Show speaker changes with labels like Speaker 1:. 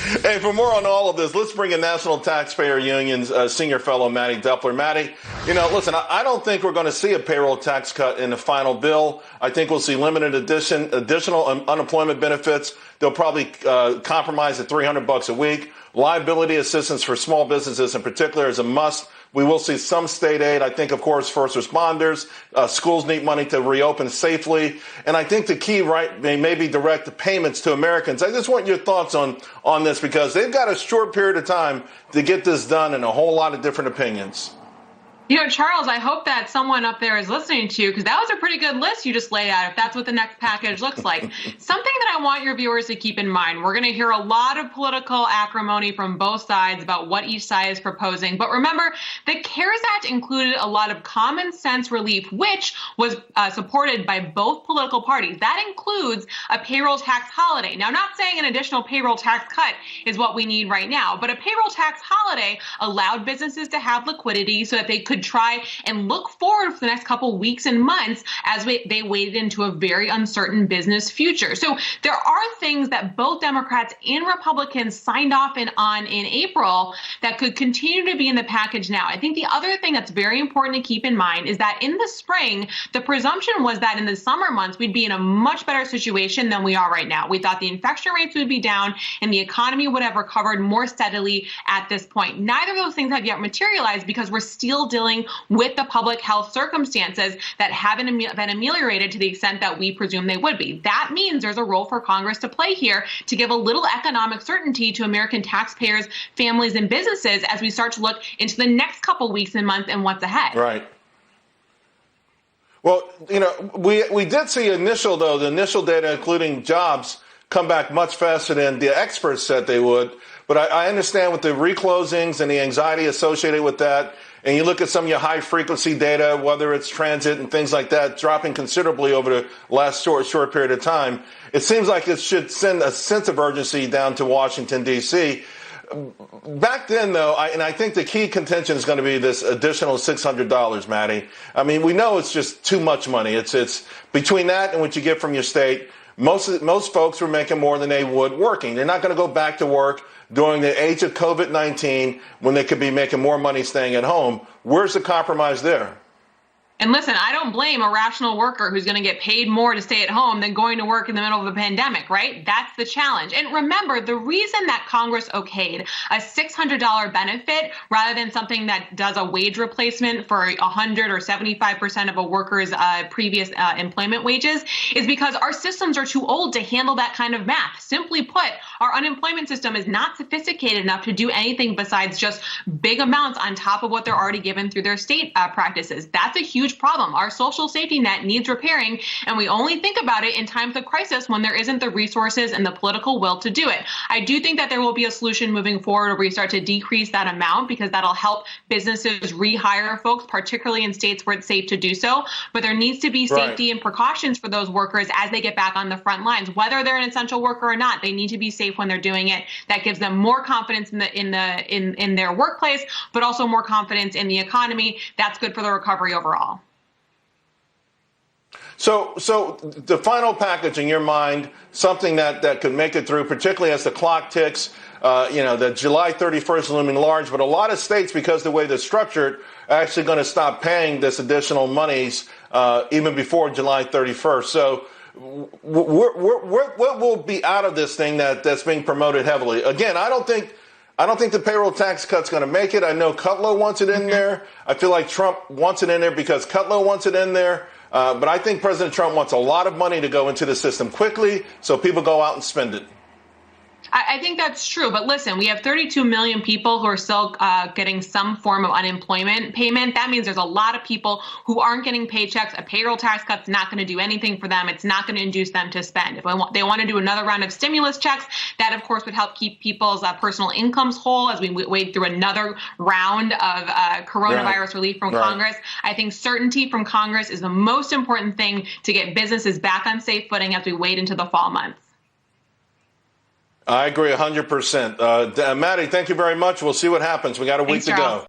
Speaker 1: Hey, for more on all of this, let's bring in National Taxpayer Union's senior fellow, Mattie Duppler. Mattie, listen, I don't think we're going to see a payroll tax cut in the final bill. I think we'll see limited additional unemployment benefits. They'll probably compromise at $300 a week. Liability assistance for small businesses in particular is a must. We will see some state aid. I think, of course, first responders, schools need money to reopen safely. And I think the key, may be direct payments to Americans. I just want your thoughts on this because they've got a short period of time to get this done and a whole lot of different opinions.
Speaker 2: Charles, I hope that someone up there is listening to you because that was a pretty good list you just laid out, if that's what the next package looks like. Something that I want your viewers to keep in mind, we're going to hear a lot of political acrimony from both sides about what each side is proposing. But remember, the CARES Act included a lot of common sense relief, which was supported by both political parties. That includes a payroll tax holiday. Now, I'm not saying an additional payroll tax cut is what we need right now, but a payroll tax holiday allowed businesses to have liquidity so that they could try and look forward for the next couple weeks and months as they waded into a very uncertain business future. So there are things that both Democrats and Republicans signed off on in April that could continue to be in the package now. I think the other thing that's very important to keep in mind is that in the spring, the presumption was that in the summer months, we'd be in a much better situation than we are right now. We thought the infection rates would be down and the economy would have recovered more steadily at this point. Neither of those things have yet materialized because we're still dealing with the public health circumstances that haven't been ameliorated to the extent that we presume they would be. That means there's a role for Congress to play here to give a little economic certainty to American taxpayers, families, and businesses as we start to look into the next couple weeks and months and what's ahead.
Speaker 1: Right. Well, we did see the initial data, including jobs, come back much faster than the experts said they would. But I understand with the reclosings and the anxiety associated with that, and you look at some of your high-frequency data, whether it's transit and things like that, dropping considerably over the last short period of time, it seems like it should send a sense of urgency down to Washington, D.C. Back then, though, I think the key contention is going to be this additional $600, Mattie. I mean, we know it's just too much money. It's between that and what you get from your state. Most folks were making more than they would working. They're not going to go back to work during the age of COVID-19 when they could be making more money staying at home. Where's the compromise there?
Speaker 2: And listen, I don't blame a rational worker who's going to get paid more to stay at home than going to work in the middle of a pandemic, right? That's the challenge. And remember, the reason that Congress okayed a $600 benefit rather than something that does a wage replacement for 100 or 75% of a worker's previous employment wages is because our systems are too old to handle that kind of math. Simply put, our unemployment system is not sophisticated enough to do anything besides just big amounts on top of what they're already given through their state practices. That's a huge problem. Our social safety net needs repairing, and we only think about it in times of crisis when there isn't the resources and the political will to do it. I do think that there will be a solution moving forward where we start to decrease that amount because that'll help businesses rehire folks, particularly in states where it's safe to do so. But there needs to be safety and precautions for those workers as they get back on the front lines. Whether they're an essential worker or not, they need to be safe when they're doing it. That gives them more confidence in their workplace, but also more confidence in the economy. That's good for the recovery overall.
Speaker 1: So the final package in your mind, something that could make it through, particularly as the clock ticks, the July 31st looming large, but a lot of states, because the way they're structured, are actually going to stop paying this additional monies even before July 31st. So what will be out of this thing that's being promoted heavily? Again, I don't think the payroll tax cut's going to make it. I know Kudlow wants it in there. I feel like Trump wants it in there because Kudlow wants it in there. But I think President Trump wants a lot of money to go into the system quickly so people go out and spend it.
Speaker 2: I think that's true. But listen, we have 32 million people who are still getting some form of unemployment payment. That means there's a lot of people who aren't getting paychecks. A payroll tax cut's not going to do anything for them. It's not going to induce them to spend. If they want to do another round of stimulus checks, that, of course, would help keep people's personal incomes whole as we wade through another round of coronavirus relief from Congress. I think certainty from Congress is the most important thing to get businesses back on safe footing as we wade into the fall months.
Speaker 1: I agree 100%. Mattie, thank you very much. We'll see what happens. We got a week to go.